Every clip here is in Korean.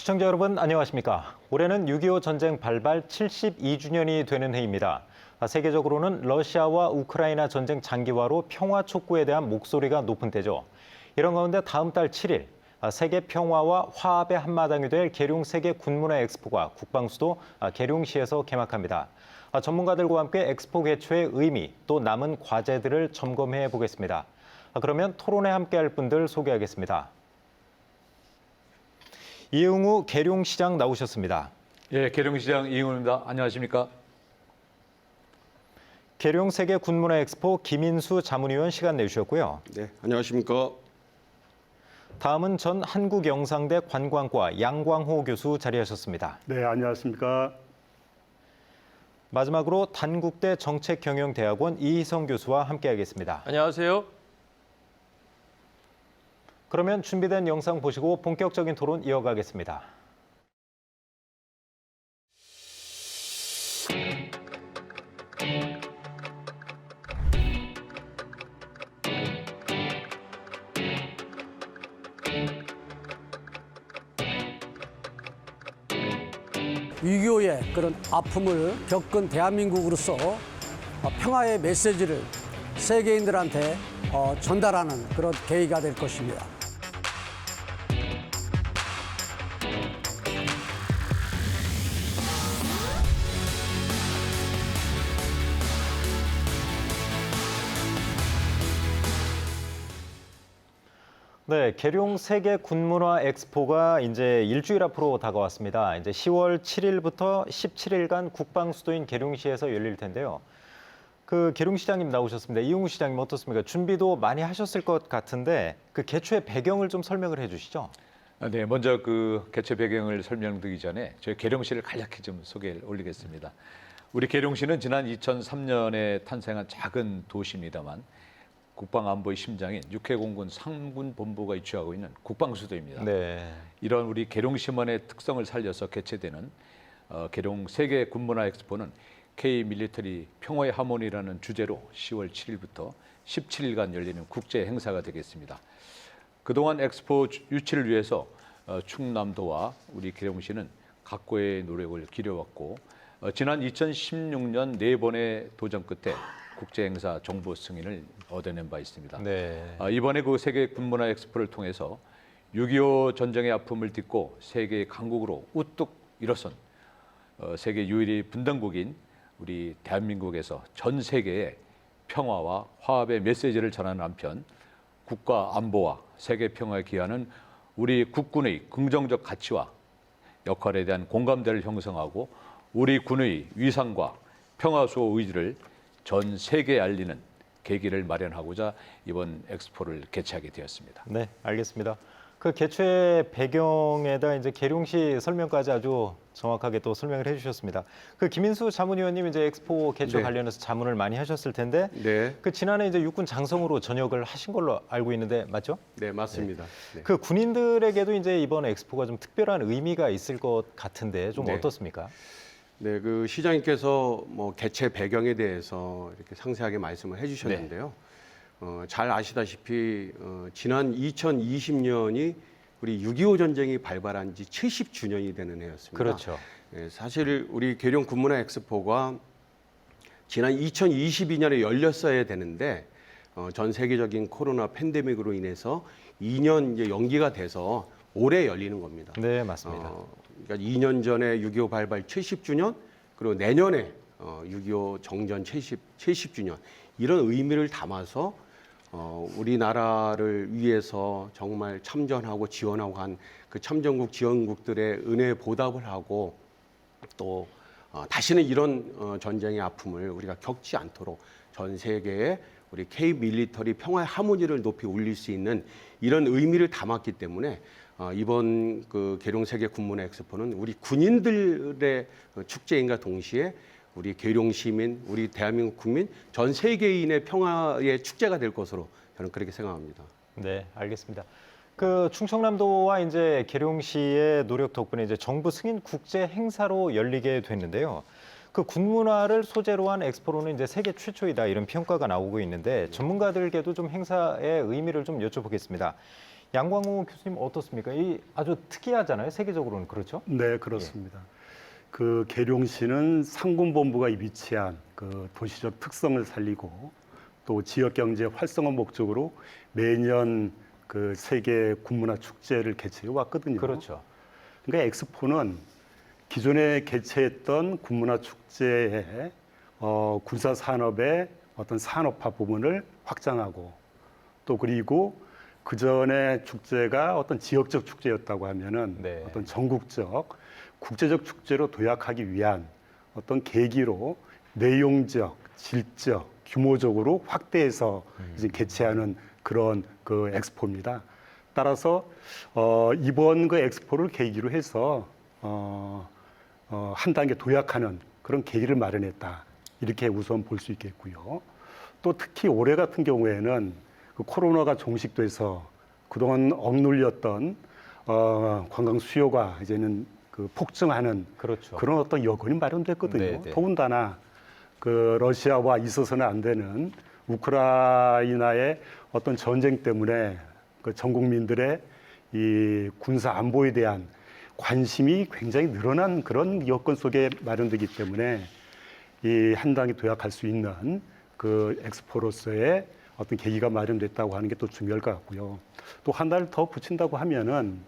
시청자 여러분 안녕하십니까? 올해는 6.25 전쟁 발발 72주년이 되는 해입니다. 세계적으로는 러시아와 우크라이나 전쟁 장기화로 평화 촉구에 대한 목소리가 높은 때죠. 이런 가운데 다음 달 7일 세계 평화와 화합의 한마당이 될 계룡 세계 군문화 엑스포가 국방수도 계룡시에서 개막합니다. 전문가들과 함께 엑스포 개최의 의미 또 남은 과제들을 점검해 보겠습니다. 그러면 토론에 함께할 분들 소개하겠습니다. 이응우 계룡시장 나오셨습니다. 예, 계룡시장 이응우입니다. 안녕하십니까? 계룡 세계 군문화 엑스포 김인수 자문위원 시간 내주셨고요. 네, 안녕하십니까? 다음은 전 한국영상대 관광과 양광호 교수 자리하셨습니다. 네, 안녕하십니까? 마지막으로 단국대 정책경영대학원 이희성 교수와 함께하겠습니다. 안녕하세요. 그러면 준비된 영상 보시고 본격적인 토론 이어가겠습니다. 위기의 그런 아픔을 겪은 대한민국으로서 평화의 메시지를 세계인들한테 전달하는 그런 계기가 될 것입니다. 네, 계룡 세계 군문화 엑스포가 이제 일주일 앞으로 다가왔습니다. 이제 10월 7일부터 17일간 국방 수도인 계룡시에서 열릴 텐데요. 계룡시장님 나오셨습니다. 이응우 시장님 어떻습니까? 준비도 많이 하셨을 것 같은데 그 개최 배경을 좀 설명을 해주시죠. 네, 먼저 그 개최 배경을 설명드리기 전에 저희 계룡시를 간략히 좀 소개를 올리겠습니다. 우리 계룡시는 지난 2003년에 탄생한 작은 도시입니다만 국방안보의 심장인 육해공군 상군본부가 위치하고 있는 국방수도입니다. 네. 이런 우리 계룡시만의 특성을 살려서 개최되는 계룡 세계 군문화 엑스포는 K-밀리터리 평화의 하모니라는 주제로 10월 7일부터 17일간 열리는 국제 행사가 되겠습니다. 그동안 엑스포 유치를 위해서 충남도와 우리 계룡시는 각고의 노력을 기려왔고 지난 2016년 4번의 도전 끝에 국제 행사 정보 승인을 얻어낸 바 있습니다. 네. 이번에 그 세계 군문화 엑스포를 통해서 6.25 전쟁의 아픔을 딛고 세계의 강국으로 우뚝 일어선 세계 유일의 분단국인 우리 대한민국에서 전 세계에 평화와 화합의 메시지를 전하는 한편 국가 안보와 세계 평화에 기하는 우리 국군의 긍정적 가치와 역할에 대한 공감대를 형성하고 우리 군의 위상과 평화수호 의지를 전 세계에 알리는 계기를 마련하고자 이번 엑스포를 개최하게 되었습니다. 네, 알겠습니다. 그 개최 배경에다 이제 계룡시 설명까지 아주 정확하게 또 설명을 해주셨습니다. 김인수 자문위원님 이제 엑스포 개최 네. 관련해서 자문을 많이 하셨을 텐데, 네, 지난해 이제 육군 장성으로 전역을 하신 걸로 알고 있는데 맞죠? 네, 맞습니다. 네. 군인들에게도 이제 이번 엑스포가 좀 특별한 의미가 있을 것 같은데 좀 네. 어떻습니까? 네, 그 시장님께서 뭐 개최 배경에 대해서 이렇게 상세하게 말씀을 해주셨는데요. 잘 아시다시피 지난 2020년이 우리 6.25 전쟁이 발발한 지 70주년이 되는 해였습니다. 그렇죠. 네, 사실 우리 계룡 군문화 엑스포가 지난 2022년에 열렸어야 되는데 전 세계적인 코로나 팬데믹으로 인해서 2년 이제 연기가 돼서 올해 열리는 겁니다. 네, 맞습니다. 그러니까 2년 전에 6.25 발발 70주년 그리고 내년에 6.25 정전 70주년 이런 의미를 담아서 우리나라를 위해서 정말 참전하고 지원하고 한 그 참전국 지원국들의 은혜에 보답을 하고 또 다시는 이런 전쟁의 아픔을 우리가 겪지 않도록 전 세계에 우리 K-밀리터리 평화의 하모니를 높이 올릴 수 있는 이런 의미를 담았기 때문에 이번 그 계룡 세계 군문화 엑스포는 우리 군인들의 축제인과 동시에 우리 계룡 시민, 우리 대한민국 국민, 전 세계인의 평화의 축제가 될 것으로 저는 그렇게 생각합니다. 네, 알겠습니다. 충청남도와 이제 계룡시의 노력 덕분에 이제 정부 승인 국제 행사로 열리게 됐는데요. 군문화를 소재로 한 엑스포로는 이제 세계 최초이다 이런 평가가 나오고 있는데 전문가들께도 좀 행사의 의미를 좀 여쭤보겠습니다. 양광호 교수님 어떻습니까? 이 아주 특이하잖아요. 세계적으로는 그렇죠? 네, 그렇습니다. 그 계룡시는 상군본부가 위치한 그 도시적 특성을 살리고 또 지역 경제 활성화 목적으로 매년 그 세계 군문화 축제를 개최해 왔거든요. 그렇죠. 그러니까 엑스포는 기존에 개최했던 군문화 축제의 군사 산업의 어떤 산업화 부분을 확장하고 또 그리고 그 전에 축제가 어떤 지역적 축제였다고 하면은 네. 어떤 전국적 국제적 축제로 도약하기 위한 어떤 계기로 내용적, 질적, 규모적으로 확대해서 이제 개최하는 그런 그 엑스포입니다. 따라서 이번 그 엑스포를 계기로 해서 한 단계 도약하는 그런 계기를 마련했다. 이렇게 우선 볼 수 있겠고요. 또 특히 올해 같은 경우에는 그 코로나가 종식돼서 그동안 억눌렸던 관광 수요가 이제는 그 폭증하는 그렇죠. 그런 어떤 여건이 마련됐거든요. 네네. 더군다나 그 러시아와 있어서는 안 되는 우크라이나의 어떤 전쟁 때문에 그 전 국민들의 이 군사 안보에 대한 관심이 굉장히 늘어난 그런 여건 속에 마련되기 때문에 이 한 단계 도약할 수 있는 그 엑스포로서의 어떤 계기가 마련됐다고 하는 게 또 중요할 것 같고요. 또 한 달 더 붙인다고 하면은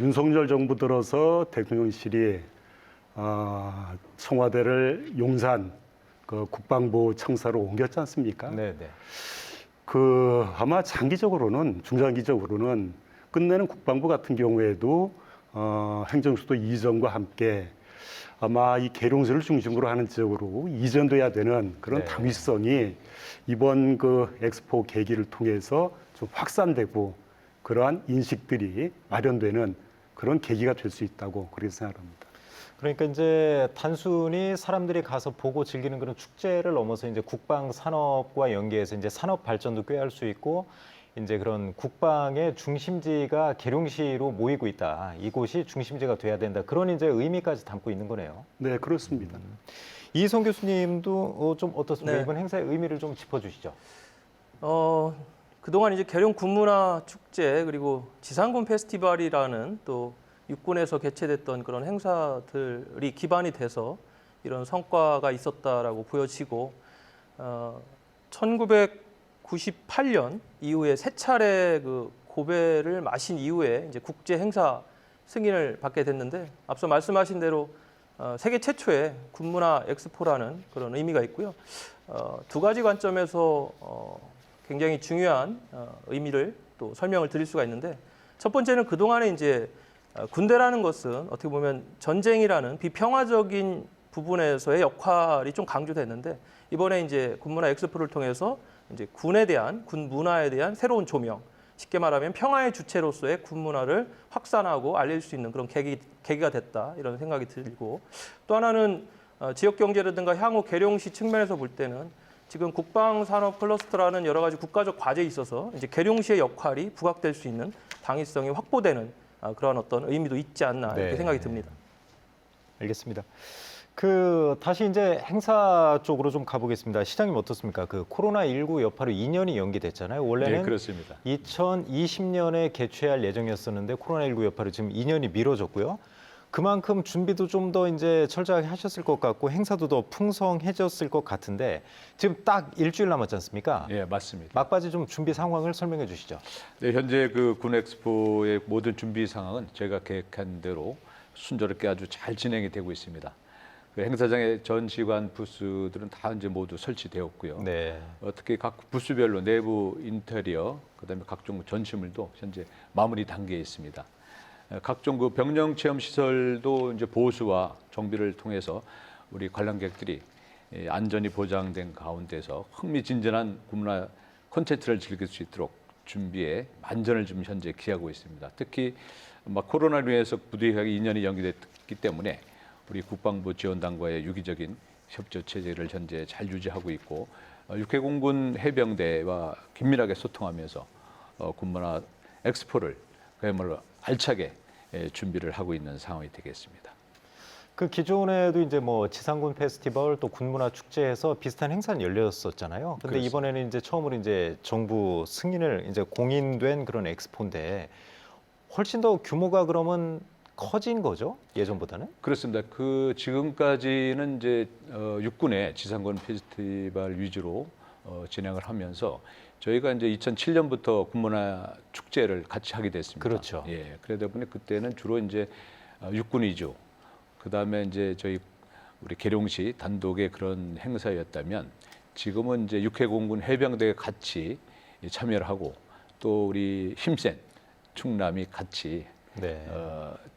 윤석열 정부 들어서 대통령실이 청와대를 용산 그 국방부 청사로 옮겼지 않습니까? 네. 그 아마 장기적으로는 중장기적으로는 끝내는 국방부 같은 경우에도 행정수도 이전과 함께 아마 이 계룡시를 중심으로 하는 지역으로 이전돼야 되는 그런 네. 당위성이 이번 그 엑스포 계기를 통해서 좀 확산되고 그러한 인식들이 마련되는 그런 계기가 될 수 있다고 그렇게 생각합니다. 그러니까 이제 단순히 사람들이 가서 보고 즐기는 그런 축제를 넘어서 이제 국방 산업과 연계해서 이제 산업 발전도 꾀할 수 있고 이제 그런 국방의 중심지가 계룡시로 모이고 있다. 이곳이 중심지가 돼야 된다. 그런 이제 의미까지 담고 있는 거네요. 네, 그렇습니다. 이희성 교수님도 좀 어떻습니까? 네. 이번 행사의 의미를 좀 짚어주시죠. 그동안 이제 계룡 군문화 축제 그리고 지상군 페스티벌이라는 또 육군에서 개최됐던 그런 행사들이 기반이 돼서 이런 성과가 있었다라고 보여지고 1998년 이후에 세 차례 그 고배를 마신 이후에 이제 국제 행사 승인을 받게 됐는데 앞서 말씀하신 대로 세계 최초의 군문화 엑스포라는 그런 의미가 있고요. 두 가지 관점에서 굉장히 중요한 의미를 또 설명을 드릴 수가 있는데 첫 번째는 그동안에 이제 군대라는 것은 어떻게 보면 전쟁이라는 비평화적인 부분에서의 역할이 좀 강조됐는데 이번에 이제 군문화 엑스포를 통해서 이제 군에 대한 군 문화에 대한 새로운 조명, 쉽게 말하면 평화의 주체로서의 군 문화를 확산하고 알릴 수 있는 그런 계기가 됐다 이런 생각이 들고 또 하나는 지역 경제라든가 향후 계룡시 측면에서 볼 때는 지금 국방산업 클러스터라는 여러 가지 국가적 과제에 있어서 이제 계룡시의 역할이 부각될 수 있는 당위성이 확보되는 그런 어떤 의미도 있지 않나 이렇게 네. 생각이 듭니다. 알겠습니다. 다시 이제 행사 쪽으로 좀 가보겠습니다. 시장님 어떻습니까? 코로나19 여파로 2년이 연기됐잖아요. 원래는 네, 그렇습니다. 2020년에 개최할 예정이었었는데 코로나19 여파로 지금 2년이 미뤄졌고요. 그만큼 준비도 좀 더 이제 철저하게 하셨을 것 같고 행사도 더 풍성해졌을 것 같은데 지금 딱 일주일 남았지 않습니까? 예, 맞습니다. 막바지 좀 준비 상황을 설명해 주시죠. 네, 현재 그 군엑스포의 모든 준비 상황은 저희가 계획한 대로 순조롭게 아주 잘 진행이 되고 있습니다. 그 행사장의 전시관 부스들은 다 이제 모두 설치되었고요. 네. 특히 각 부스별로 내부 인테리어, 그다음에 각종 전시물도 현재 마무리 단계에 있습니다. 각종 그 병영 체험 시설도 이제 보수와 정비를 통해서 우리 관람객들이 안전이 보장된 가운데서 흥미진진한 군문화 콘텐츠를 즐길 수 있도록 준비에 만전을 지금 현재 기하고 있습니다. 특히 코로나로 인해서 부득이하게 2년이 연기됐기 때문에 우리 국방부 지원단과의 유기적인 협조 체제를 현재 잘 유지하고 있고 육해공군 해병대와 긴밀하게 소통하면서 군문화 엑스포를 그야말로 알차게 준비를 하고 있는 상황이 되겠습니다. 그 기존에도 이제 뭐 지상군 페스티벌 또 군문화 축제에서 비슷한 행사는 열렸었잖아요. 근데 그렇습니다. 이번에는 이제 처음으로 이제 정부 승인을 이제 공인된 그런 엑스포인데 훨씬 더 규모가 그러면 커진 거죠? 예전보다는? 그렇습니다. 그 지금까지는 이제 육군의 지상군 페스티벌 위주로 진행을 하면서 저희가 이제 2007년부터 군문화 축제를 같이 하게 됐습니다. 그렇죠. 예, 그러다 보니 그때는 주로 이제 육군 위주, 그 다음에 이제 저희 우리 계룡시 단독의 그런 행사였다면 지금은 이제 육해공군 해병대가 같이 참여를 하고 또 우리 힘센 충남이 같이 네.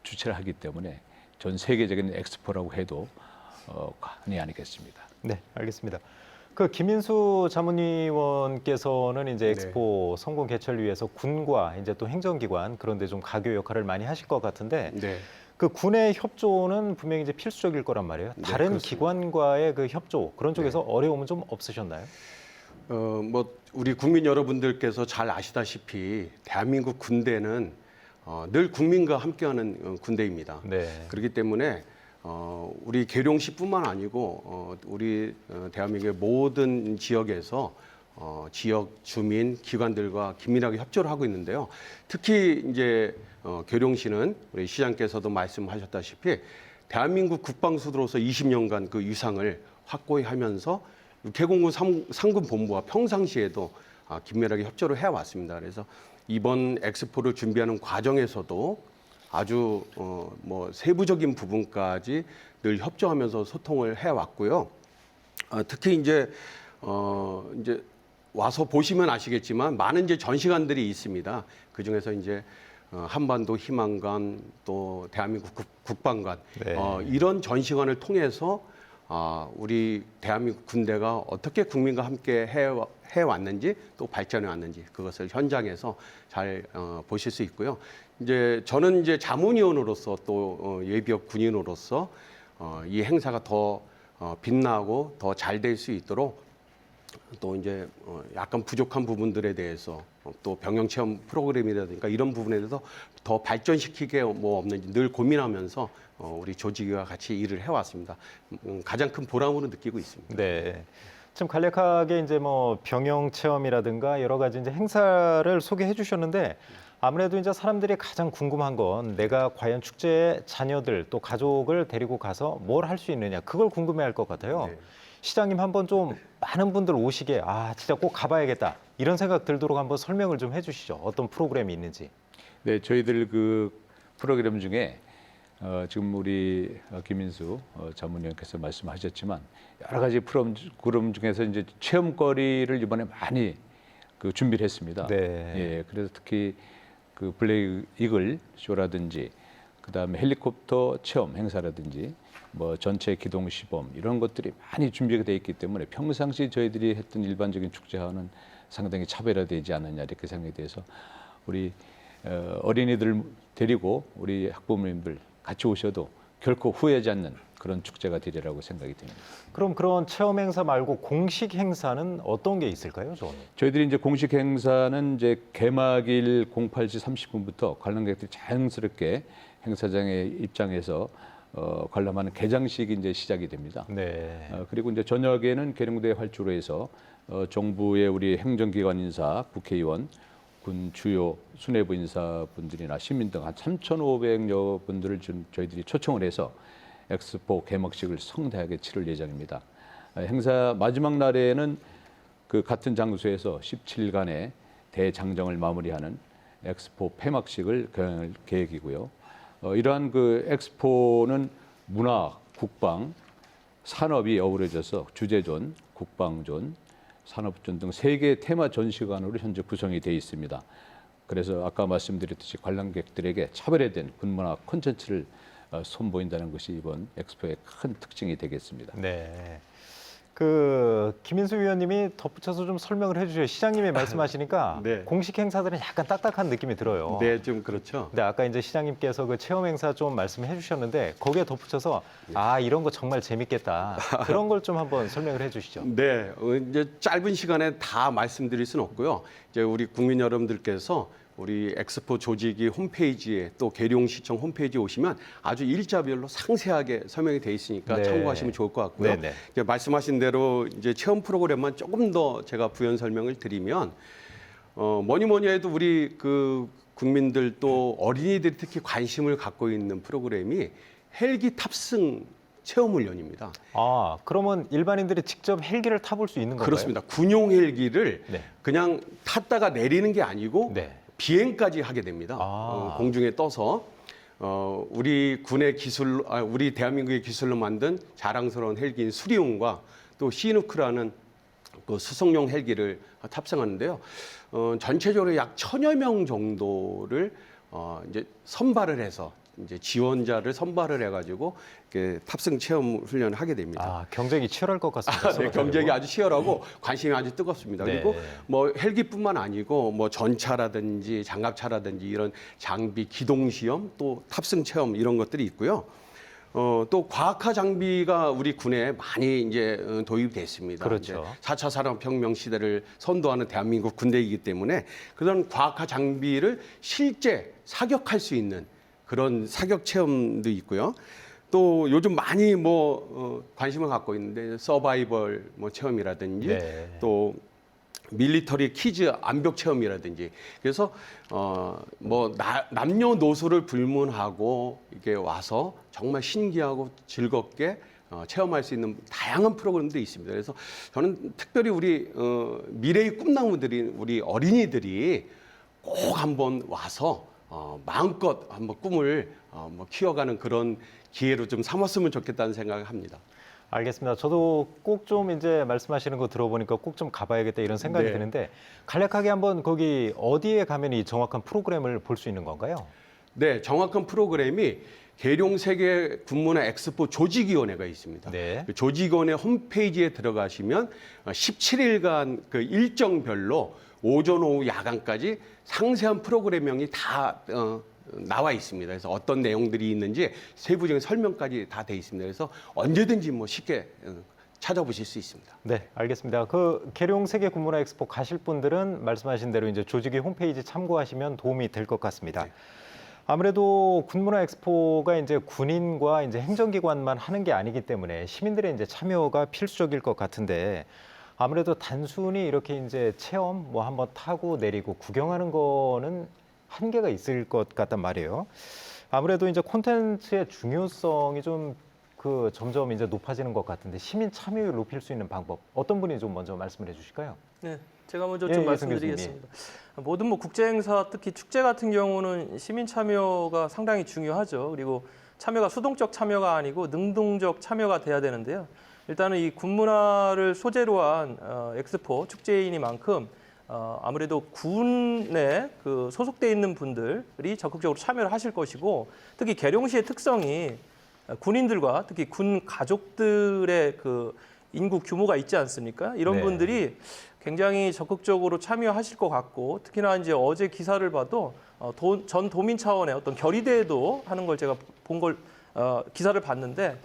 주최를 하기 때문에 전 세계적인 엑스포라고 해도 과언이 아니겠습니다. 네, 알겠습니다. 그 김인수 자문위원께서는 이제 네. 엑스포 성공 개최를 위해서 군과 이제 또 행정기관 그런 데 좀 가교 역할을 많이 하실 것 같은데 네. 그 군의 협조는 분명히 이제 필수적일 거란 말이에요. 네, 다른 그렇습니다. 기관과의 그 협조 그런 쪽에서 어려움은 좀 없으셨나요? 뭐 우리 국민 여러분들께서 잘 아시다시피 대한민국 군대는 늘 국민과 함께하는 군대입니다. 네. 그렇기 때문에 우리 계룡시뿐만 아니고 우리 대한민국의 모든 지역에서 지역 주민 기관들과 긴밀하게 협조를 하고 있는데요. 특히 이제 계룡시는 우리 시장께서도 말씀하셨다시피 대한민국 국방수도로서 20년간 그 위상을 확고히 하면서 육해공군 상군본부와 평상시에도 긴밀하게 협조를 해왔습니다. 그래서 이번 엑스포를 준비하는 과정에서도 아주 뭐 세부적인 부분까지 늘 협조하면서 소통을 해왔고요. 특히 이제 와서 보시면 아시겠지만 많은 이제 전시관들이 있습니다. 그 중에서 이제 한반도 희망관 또 대한민국 국방관 네. 이런 전시관을 통해서 우리 대한민국 군대가 어떻게 국민과 함께 해왔는지 또 발전해 왔는지 그것을 현장에서 잘 보실 수 있고요. 이제 저는 이제 자문위원으로서 또 예비역 군인으로서 이 행사가 더 빛나고 더 잘 될 수 있도록 또 이제 약간 부족한 부분들에 대해서 또 병영 체험 프로그램이라든가 이런 부분에 대해서 더 발전시키게 뭐 없는지 늘 고민하면서 우리 조직과 같이 일을 해왔습니다. 가장 큰 보람으로 느끼고 있습니다. 네. 좀 간략하게 이제 뭐 병영 체험이라든가 여러 가지 이제 행사를 소개해 주셨는데 아무래도 이제 사람들이 가장 궁금한 건 내가 과연 축제에 자녀들 또 가족을 데리고 가서 뭘 할 수 있느냐 그걸 궁금해할 것 같아요. 네. 시장님 한번 좀 많은 분들 오시게 진짜 꼭 가봐야겠다 이런 생각 들도록 한번 설명을 좀 해주시죠. 어떤 프로그램이 있는지. 네, 저희들 그 프로그램 중에 지금 우리 김인수 자문위원께서 말씀하셨지만 여러 가지 프로그램 중에서 이제 체험거리를 이번에 많이 그 준비를 했습니다. 네. 예, 그래서 특히 그 블랙 이글 쇼라든지 그다음에 헬리콥터 체험 행사라든지 뭐 전체 기동 시범 이런 것들이 많이 준비가 돼 있기 때문에 평상시 저희들이 했던 일반적인 축제와는 상당히 차별화되지 않느냐 이렇게 생각이 돼서 우리 어린이들 데리고 우리 학부모님들 같이 오셔도 결코 후회하지 않는 그런 축제가 되리라고 생각이 됩니다. 그럼 그런 체험 행사 말고 공식 행사는 어떤 게 있을까요, 저는? 저희들이 이제 공식 행사는 이제 개막일 08시 30분부터 관람객들이 자연스럽게 행사장에 입장해서 관람하는 개장식이 이제 시작이 됩니다. 네. 그리고 이제 저녁에는 계룡대 활주로 해서 정부의 우리 행정기관 인사, 국회의원, 군 주요 수뇌부 인사분들이나 시민 등 한 3,500여 분들을 저희들이 초청을 해서 엑스포 개막식을 성대하게 치를 예정입니다. 행사 마지막 날에는 그 같은 장소에서 17일간의 대장정을 마무리하는 엑스포 폐막식을 경할 계획이고요. 이러한 그 엑스포는 문화, 국방, 산업이 어우러져서 주제존, 국방존, 산업존 등 3개의 테마 전시관으로 현재 구성이 되어 있습니다. 그래서 아까 말씀드렸듯이 관람객들에게 차별화된 군문화 콘텐츠를 선보인다는 것이 이번 엑스포의 큰 특징이 되겠습니다. 네. 그 김인수 위원님이 덧붙여서 좀 설명을 해주세요. 시장님이 말씀하시니까 네. 공식 행사들은 약간 딱딱한 느낌이 들어요. 네, 좀 그렇죠. 근데 아까 이제 시장님께서 그 체험 행사 좀 말씀해 주셨는데 거기에 덧붙여서 이런 거 정말 재밌겠다. 그런 걸 좀 한번 설명을 해 주시죠. 네, 이제 짧은 시간에 다 말씀드릴 수는 없고요. 이제 우리 국민 여러분들께서 우리 엑스포 조직위 홈페이지에 또 계룡시청 홈페이지에 오시면 아주 일자별로 상세하게 설명이 돼 있으니까 네. 참고하시면 좋을 것 같고요. 네네. 이제 말씀하신 대로 이제 체험 프로그램만 조금 더 제가 부연 설명을 드리면 뭐니 해도 우리 그 국민들 또 어린이들이 특히 관심을 갖고 있는 프로그램이 헬기 탑승 체험 훈련입니다. 아, 그러면 일반인들이 직접 헬기를 타볼 수 있는 건가요? 그렇습니다. 군용 헬기를 네. 그냥 탔다가 내리는 게 아니고 네. 비행까지 하게 됩니다. 아. 공중에 떠서 우리 군의 기술, 우리 대한민국의 기술로 만든 자랑스러운 헬기인 수리용과 또 시누크라는 그 수송용 헬기를 탑승하는데요. 전체적으로 약 1000여 명 정도를 이제 선발을 해서 이제 지원자를 선발을 해가지고 이렇게 탑승 체험 훈련을 하게 됩니다. 아, 경쟁이 치열할 것 같습니다. 네, 경쟁이 아주 치열하고 관심이 아주 뜨겁습니다. 네. 그리고 뭐 헬기뿐만 아니고 뭐 전차라든지 장갑차라든지 이런 장비 기동 시험 또 탑승 체험 이런 것들이 있고요. 또 과학화 장비가 우리 군에 많이 이제 도입됐습니다. 그렇죠. 4차 산업혁명 시대를 선도하는 대한민국 군대이기 때문에 그런 과학화 장비를 실제 사격할 수 있는 그런 사격 체험도 있고요. 또 요즘 많이 관심을 갖고 있는데 서바이벌 체험이라든지 네. 또 밀리터리 퀴즈 암벽 체험이라든지 그래서 남녀노소를 불문하고 이게 와서 정말 신기하고 즐겁게 체험할 수 있는 다양한 프로그램들이 있습니다. 그래서 저는 특별히 우리 미래의 꿈나무들인 우리 어린이들이 꼭 한번 와서 마음껏 한번 꿈을 키워가는 그런 기회로 좀 삼았으면 좋겠다는 생각을 합니다. 알겠습니다. 저도 꼭 좀 이제 말씀하시는 거 들어보니까 꼭 좀 가봐야겠다 이런 생각이 네. 드는데 간략하게 한번 거기 어디에 가면 이 정확한 프로그램을 볼 수 있는 건가요? 네, 정확한 프로그램이 계룡 세계 군문화 엑스포 조직위원회가 있습니다. 네. 그 조직위원회 홈페이지에 들어가시면 17일간 그 일정별로 오전, 오후, 야간까지 상세한 프로그램명이 다 나와 있습니다. 그래서 어떤 내용들이 있는지 세부적인 설명까지 다 돼 있습니다. 그래서 언제든지 쉽게 찾아보실 수 있습니다. 네, 알겠습니다. 그 계룡 세계 군문화 엑스포 가실 분들은 말씀하신 대로 이제 조직위 홈페이지 참고하시면 도움이 될 것 같습니다. 아무래도 군문화 엑스포가 이제 군인과 이제 행정기관만 하는 게 아니기 때문에 시민들의 이제 참여가 필수적일 것 같은데 아무래도 단순히 이렇게 이제 체험 한번 타고 내리고 구경하는 거는 한계가 있을 것 같단 말이에요. 아무래도 이제 콘텐츠의 중요성이 좀 점점 이제 높아지는 것 같은데 시민 참여율을 높일 수 있는 방법 어떤 분이 좀 먼저 말씀을 해주실까요? 네, 제가 먼저 예, 좀 예, 말씀드리겠습니다. 모든 국제 행사, 특히 축제 같은 경우는 시민 참여가 상당히 중요하죠. 그리고 참여가 수동적 참여가 아니고 능동적 참여가 돼야 되는데요. 일단은 이 군문화를 소재로 한 엑스포 축제이니만큼 아무래도 군에 소속돼 있는 분들이 적극적으로 참여를 하실 것이고 특히 계룡시의 특성이 군인들과 특히 군 가족들의 인구 규모가 있지 않습니까? 이런 네. 분들이 굉장히 적극적으로 참여하실 것 같고 특히나 이제 어제 기사를 봐도 전 도민 차원의 어떤 결의대회도 하는 걸 제가 기사를 봤는데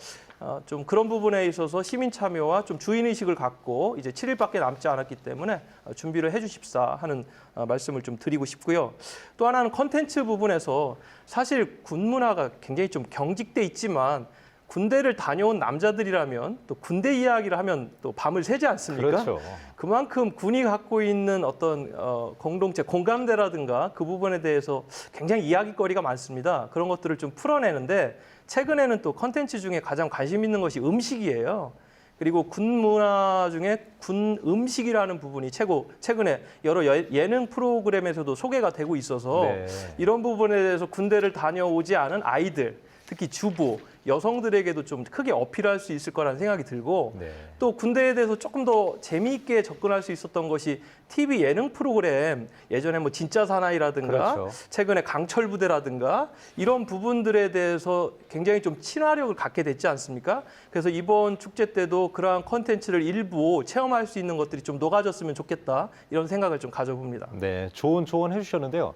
좀 그런 부분에 있어서 시민 참여와 좀 주인 의식을 갖고 이제 7일밖에 남지 않았기 때문에 준비를 해주십사 하는 말씀을 좀 드리고 싶고요. 또 하나는 컨텐츠 부분에서 사실 군 문화가 굉장히 좀 경직돼 있지만 군대를 다녀온 남자들이라면 또 군대 이야기를 하면 또 밤을 새지 않습니까? 그렇죠. 그만큼 군이 갖고 있는 어떤 공동체, 공감대라든가 그 부분에 대해서 굉장히 이야기거리가 많습니다. 그런 것들을 좀 풀어내는데 최근에는 또 컨텐츠 중에 가장 관심 있는 것이 음식이에요. 그리고 군 문화 중에 군 음식이라는 부분이 최근에 여러 예능 프로그램에서도 소개가 되고 있어서 네. 이런 부분에 대해서 군대를 다녀오지 않은 아이들, 특히 주부, 여성들에게도 좀 크게 어필할 수 있을 거라는 생각이 들고 네. 또 군대에 대해서 조금 더 재미있게 접근할 수 있었던 것이 TV 예능 프로그램 예전에 진짜 사나이라든가 그렇죠. 최근에 강철 부대라든가 이런 부분들에 대해서 굉장히 좀 친화력을 갖게 됐지 않습니까? 그래서 이번 축제 때도 그러한 컨텐츠를 일부 체험할 수 있는 것들이 좀 녹아졌으면 좋겠다 이런 생각을 좀 가져봅니다. 네, 좋은 조언 해주셨는데요.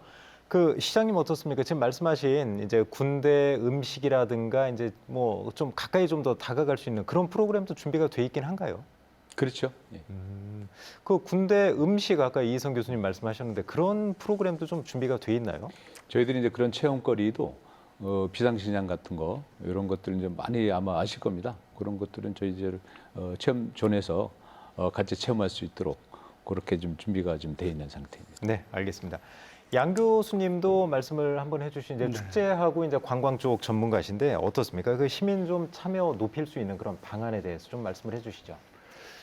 시장님 어떻습니까? 지금 말씀하신 이제 군대 음식이라든가 이제 좀 가까이 좀 더 다가갈 수 있는 그런 프로그램도 준비가 돼 있긴 한가요? 그렇죠. 예. 그 군대 음식 아까 이희성 교수님 말씀하셨는데 그런 프로그램도 좀 준비가 돼 있나요? 저희들이 이제 그런 체험거리도 비상식량 같은 거 이런 것들 이제 많이 아마 아실 겁니다. 그런 것들은 저희 이제 체험존에서 같이 체험할 수 있도록 그렇게 좀 준비가 좀 돼 있는 상태입니다. 네, 알겠습니다. 양 교수님도 말씀을 한번 해주신 이제 축제하고 이제 관광 쪽 전문가신데 어떻습니까? 그 시민 좀 참여 높일 수 있는 그런 방안에 대해서 좀 말씀을 해주시죠.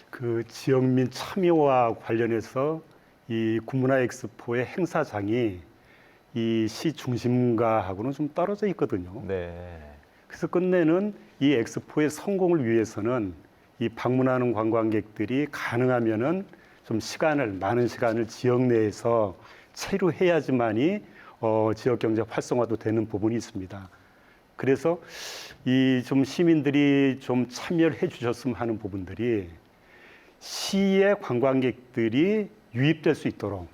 그 지역민 참여와 관련해서 이 군문화 엑스포의 행사장이 이 시 중심가하고는 좀 떨어져 있거든요. 네, 그래서 끝내는 이 엑스포의 성공을 위해서는 이 방문하는 관광객들이 가능하면은 좀 많은 시간을 지역 내에서 체류해야지만이 지역 경제 활성화도 되는 부분이 있습니다. 그래서 이 좀 시민들이 좀 참여를 해주셨으면 하는 부분들이 시의 관광객들이 유입될 수 있도록,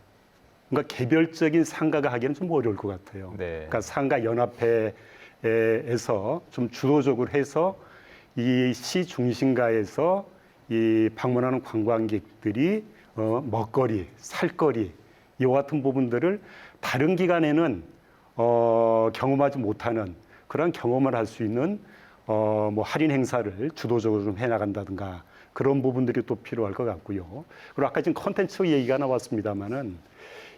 그러니까 개별적인 상가가 하기에는 좀 어려울 것 같아요. 네. 그러니까 상가 연합회에서 좀 주도적으로 해서 이 시 중심가에서 이 방문하는 관광객들이 먹거리, 살거리 이와 같은 부분들을 다른 기간에는 경험하지 못하는 그런 경험을 할 수 있는 뭐 할인 행사를 주도적으로 좀 해나간다든가 그런 부분들이 또 필요할 것 같고요. 그리고 아까 지금 컨텐츠 얘기가 나왔습니다만은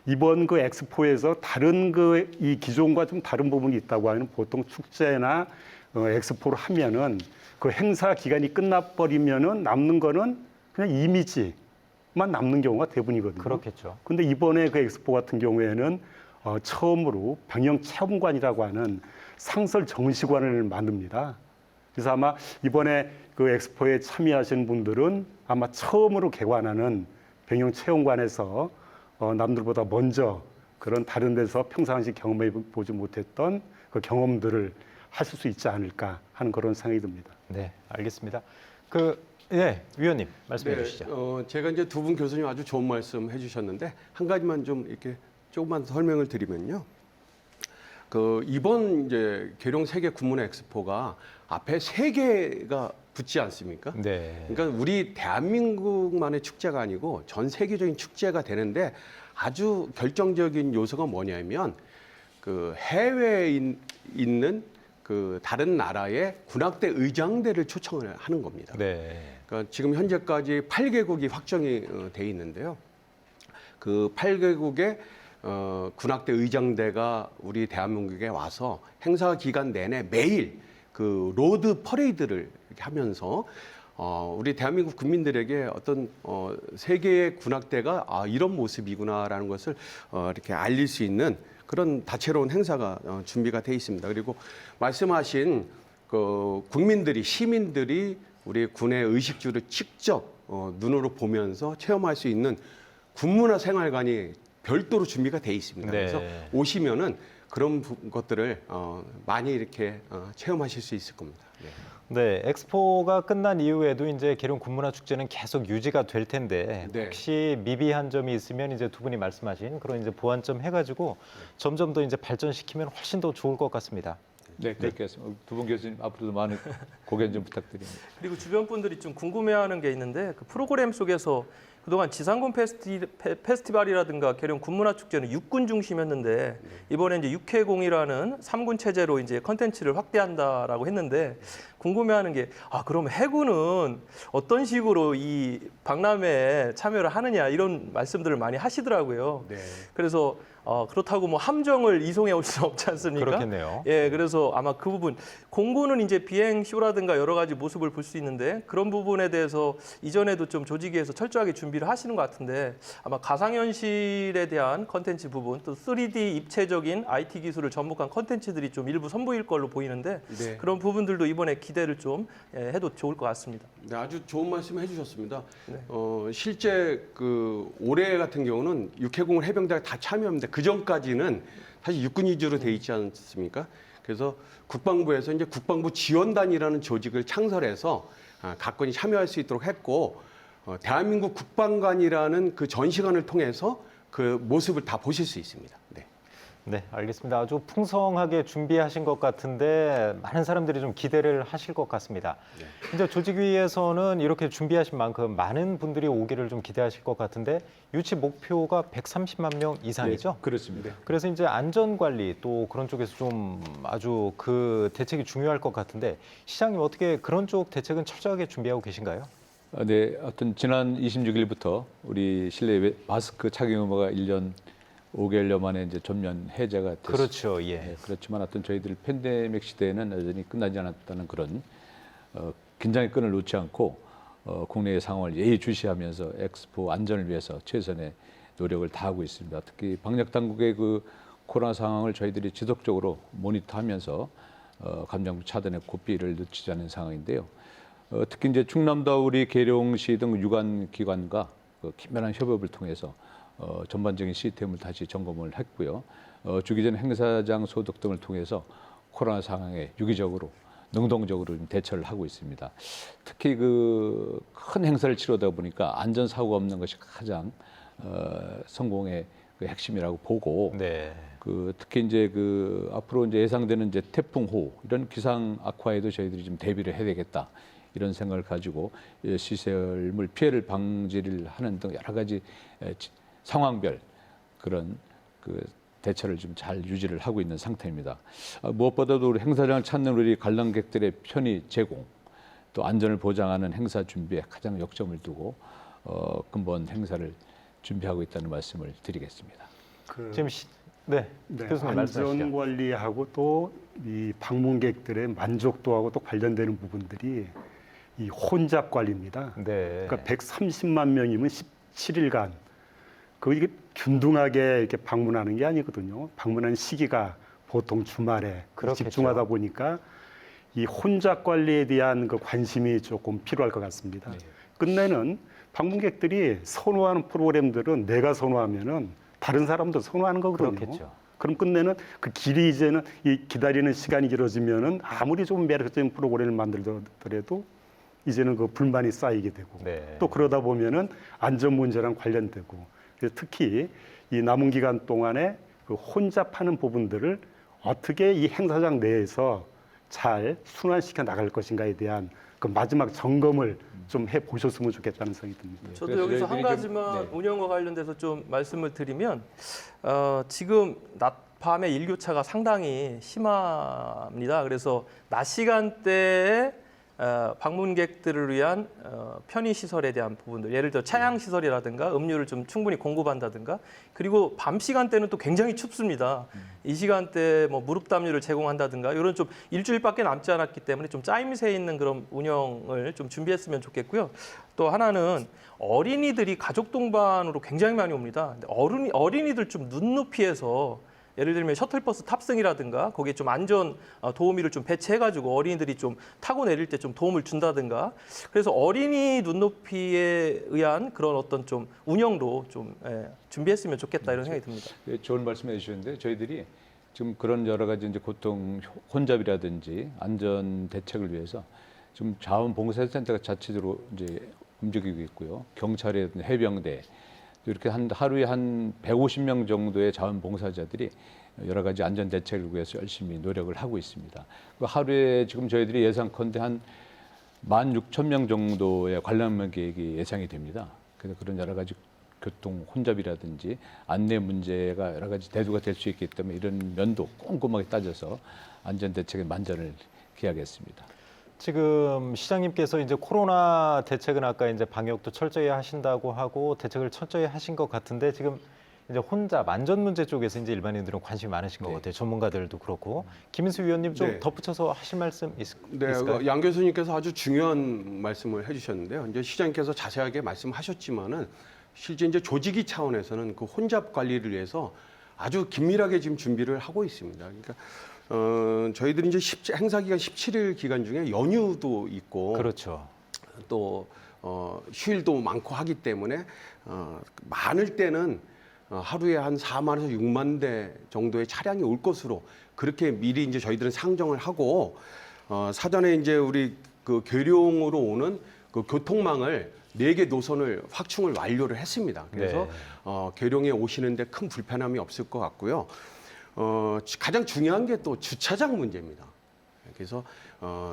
이번 그 엑스포에서 다른 그 이 기존과 좀 다른 부분이 있다고 하면 보통 축제나 엑스포를 하면은 그 행사 기간이 끝나버리면은 남는 거는 그냥 이미지만 남는 경우가 대부분이거든요. 그렇겠죠. 근데 이번에 그 엑스포 같은 경우에는 처음으로 병영 체험관이라고 하는 상설 정시관을 만듭니다. 그래서 아마 이번에 그 엑스포에 참여하신 분들은 아마 처음으로 개관하는 병영 체험관에서 남들보다 먼저 그런 다른 데서 평상시 경험해 보지 못했던 그 경험들을 하실 수 있지 않을까 하는 그런 생각이 듭니다. 네, 알겠습니다. 위원님 말씀해 주시죠. 제가 이제 두 분 교수님 아주 좋은 말씀 해주셨는데 한 가지만 좀 이렇게 조금만 설명을 드리면요. 그 이번 이제 계룡 세계 군문화 엑스포가 앞에 세 개가 붙지 않습니까? 네. 그러니까 우리 대한민국만의 축제가 아니고 전 세계적인 축제가 되는데 아주 결정적인 요소가 뭐냐면 그 해외에 있는 그 다른 나라의 군악대 의장대를 초청을 하는 겁니다. 네. 그러니까 지금 현재까지 8개국이 확정이 돼 있는데요. 그 8개국의 군악대 의장대가 우리 대한민국에 와서 행사 기간 내내 매일 그 로드 퍼레이드를 이렇게 하면서 우리 대한민국 국민들에게 어떤 세계의 군악대가 이런 모습이구나라는 것을 이렇게 알릴 수 있는 그런 다채로운 행사가 준비가 돼 있습니다. 그리고 말씀하신 그 국민들이 시민들이 우리 군의 의식주를 직접 눈으로 보면서 체험할 수 있는 군문화 생활관이 별도로 준비가 돼 있습니다. 네. 그래서 오시면은 그런 것들을 많이 이렇게 체험하실 수 있을 겁니다. 네. 네, 엑스포가 끝난 이후에도 이제 계룡 군문화 축제는 계속 유지가 될 텐데 네. 혹시 미비한 점이 있으면 이제 두 분이 말씀하신 그런 이제 보완점 해가지고 점점 더 이제 발전시키면 훨씬 더 좋을 것 같습니다. 네, 그렇게 했습니다. 두 분 교수님 앞으로도 많은 고견 좀 부탁드립니다. 그리고 주변 분들이 좀 궁금해하는 게 있는데 그 프로그램 속에서 그동안 지상군 페스티벌이라든가 계룡 군문화 축제는 육군 중심이었는데 이번에 이제 육해공이라는 3군 체제로 이제 컨텐츠를 확대한다라고 했는데 궁금해하는 게 그럼 해군은 어떤 식으로 이 박람회에 참여를 하느냐 이런 말씀들을 많이 하시더라고요. 네. 그래서 그렇다고 뭐 함정을 이송해 올 수는 없지 않습니까? 그렇겠네요. 예, 그래서 아마 그 부분 공군은 이제 비행 쇼라든가 여러 가지 모습을 볼 수 있는데 그런 부분에 대해서 이전에도 좀 조직위에서 철저하게 준비를 하시는 것 같은데 아마 가상현실에 대한 컨텐츠 부분 또 3D 입체적인 IT 기술을 접목한 컨텐츠들이 좀 일부 선보일 걸로 보이는데 네. 그런 부분들도 이번에 기대를 좀 해도 좋을 것 같습니다. 네, 아주 좋은 말씀 해주셨습니다. 네. 실제 그 올해 같은 경우는 육해공을 해병대가 다 참여합니다. 그 전까지는 사실 육군 위주로 돼 있지 않습니까? 그래서 국방부에서 이제 국방부 지원단이라는 조직을 창설해서 각군이 참여할 수 있도록 했고 대한민국 국방관이라는 그 전시관을 통해서 그 모습을 다 보실 수 있습니다. 네. 네, 알겠습니다. 아주 풍성하게 준비하신 것 같은데 많은 사람들이 좀 기대를 하실 것 같습니다. 이제 조직위에서는 이렇게 준비하신 만큼 많은 분들이 오기를 좀 기대하실 것 같은데 유치 목표가 130만 명 이상이죠? 네, 그렇습니다. 그래서 이제 안전 관리 또 그런 쪽에서 좀 아주 그 대책이 중요할 것 같은데 시장님 어떻게 그런 쪽 대책은 철저하게 준비하고 계신가요? 네, 하여튼 지난 26일부터 우리 실내 마스크 착용 의무가 1년 5개월여 만에 이제 전면 해제가 됐습니다. 그렇죠, 예. 네, 그렇지만 하여튼 저희들 팬데믹 시대에는 여전히 끝나지 않았다는 그런 긴장의 끈을 놓지 않고 국내의 상황을 예의주시하면서 엑스포 안전을 위해서 최선의 노력을 다하고 있습니다. 특히 방역 당국의 그 코로나 상황을 저희들이 지속적으로 모니터하면서 감염 차단에 고삐를 늦추지 않은 상황인데요. 특히 이제 충남도 우리 계룡시 등 유관 기관과 긴밀한 협업을 통해서 전반적인 시스템을 다시 점검을 했고요. 주기 전 행사장 소득 등을 통해서 코로나 상황에 유기적으로 능동적으로 대처를 하고 있습니다. 특히 그 큰 행사를 치르다 보니까 안전 사고가 없는 것이 가장 성공의 그 핵심이라고 보고 네. 특히 이제 앞으로 이제 예상되는 이제 태풍호 이런 기상 악화에도 저희들이 좀 대비를 해야 되겠다. 이런 생각을 가지고 시설물 피해를 방지를 하는 등 여러 가지 상황별 그런 대처를 좀 잘 유지를 하고 있는 상태입니다. 무엇보다도 우리 행사장을 찾는 우리 관람객들의 편의 제공, 또 안전을 보장하는 행사 준비에 가장 역점을 두고 근본 행사를 준비하고 있다는 말씀을 드리겠습니다. 지금 네, 교수님 말씀하시죠. 안전 관리하고 또 이 방문객들의 만족도하고 또 관련되는 부분들이 이 혼잡 관리입니다. 네. 그러니까 130만 명이면 17일간 이게 균등하게 이렇게 방문하는 게 아니거든요. 방문하는 시기가 보통 주말에 그렇겠죠. 집중하다 보니까 이 혼잡 관리에 대한 그 관심이 조금 필요할 것 같습니다. 네. 끝내는 방문객들이 선호하는 프로그램들은 내가 선호하면은 다른 사람도 선호하는 거거든요. 그렇겠죠. 그럼 끝내는 그 길이 이제는 이 기다리는 시간이 길어지면은 아무리 좀 매력적인 프로그램을 만들더라도 이제는 그 불만이 쌓이게 되고 네. 또 그러다 보면은 안전 문제랑 관련되고 그래서 특히 이 남은 기간 동안에 그 혼잡하는 부분들을 어떻게 이 행사장 내에서 잘 순환시켜 나갈 것인가에 대한 그 마지막 점검을 좀 해 보셨으면 좋겠다는 생각이 듭니다. 저도 그래서 여기서 한 저희들이 좀, 가지만 네. 운영과 관련돼서 좀 말씀을 드리면 지금 낮 밤에 일교차가 상당히 심합니다. 그래서 낮 시간대에 방문객들을 위한 편의 시설에 대한 부분들, 예를 들어 차양 시설이라든가 음료를 좀 충분히 공급한다든가, 그리고 밤 시간대는 또 굉장히 춥습니다. 이 시간대 뭐 무릎 담요를 제공한다든가 이런 좀 일주일밖에 남지 않았기 때문에 좀 짜임새 있는 그런 운영을 좀 준비했으면 좋겠고요. 또 하나는 어린이들이 가족 동반으로 굉장히 많이 옵니다. 근데 어린이들 좀 눈높이에서 예를 들면 셔틀버스 탑승이라든가 거기에 좀 안전 도우미를 좀 배치해가지고 어린이들이 좀 타고 내릴 때 좀 도움을 준다든가, 그래서 어린이 눈높이에 의한 그런 어떤 좀 운영도 좀 준비했으면 좋겠다 이런 생각이 듭니다. 네, 좋은 말씀해 주셨는데 저희들이 지금 그런 여러 가지 이제 고통 혼잡이라든지 안전 대책을 위해서 좀 자원봉사센터가 자체적으로 이제 움직이고 있고요. 경찰이라든지 해병대 이렇게 하루에 한 150명 정도의 자원봉사자들이 여러 가지 안전 대책을 위해서 열심히 노력을 하고 있습니다. 하루에 지금 저희들이 예상컨대 한 16,000명 정도의 관람객이 예상이 됩니다. 그래서 그런 여러 가지 교통 혼잡이라든지 안내 문제가 여러 가지 대두가 될 수 있기 때문에 이런 면도 꼼꼼하게 따져서 안전 대책에 만전을 기하겠습니다. 지금 시장님께서 이제 코로나 대책은 아까 이제 방역도 철저히 하신다고 하고 대책을 철저히 하신 것 같은데 지금 이제 혼잡 안전 문제 쪽에서 이제 일반인들은 관심이 많으신 것 같아요. 전문가들도 그렇고. 김인수 위원님 좀 네. 덧붙여서 하실 말씀 네, 있을까요? 양 교수님께서 아주 중요한 말씀을 해주셨는데요. 이제 시장님께서 자세하게 말씀하셨지만은 실제 이제 조직위 차원에서는 그 혼잡 관리를 위해서 아주 긴밀하게 지금 준비를 하고 있습니다. 그러니까 저희들이 이제 행사 기간 17일 기간 중에 연휴도 있고 그렇죠. 또 휴일도 많고 하기 때문에 많을 때는 하루에 한 4만에서 6만 대 정도의 차량이 올 것으로 그렇게 미리 이제 저희들은 상정을 하고 사전에 이제 우리 그 계룡으로 오는 그 교통망을 4개 노선을 확충을 완료를 했습니다. 그래서 네. 계룡에 오시는데 큰 불편함이 없을 것 같고요. 가장 중요한 게 또 주차장 문제입니다. 그래서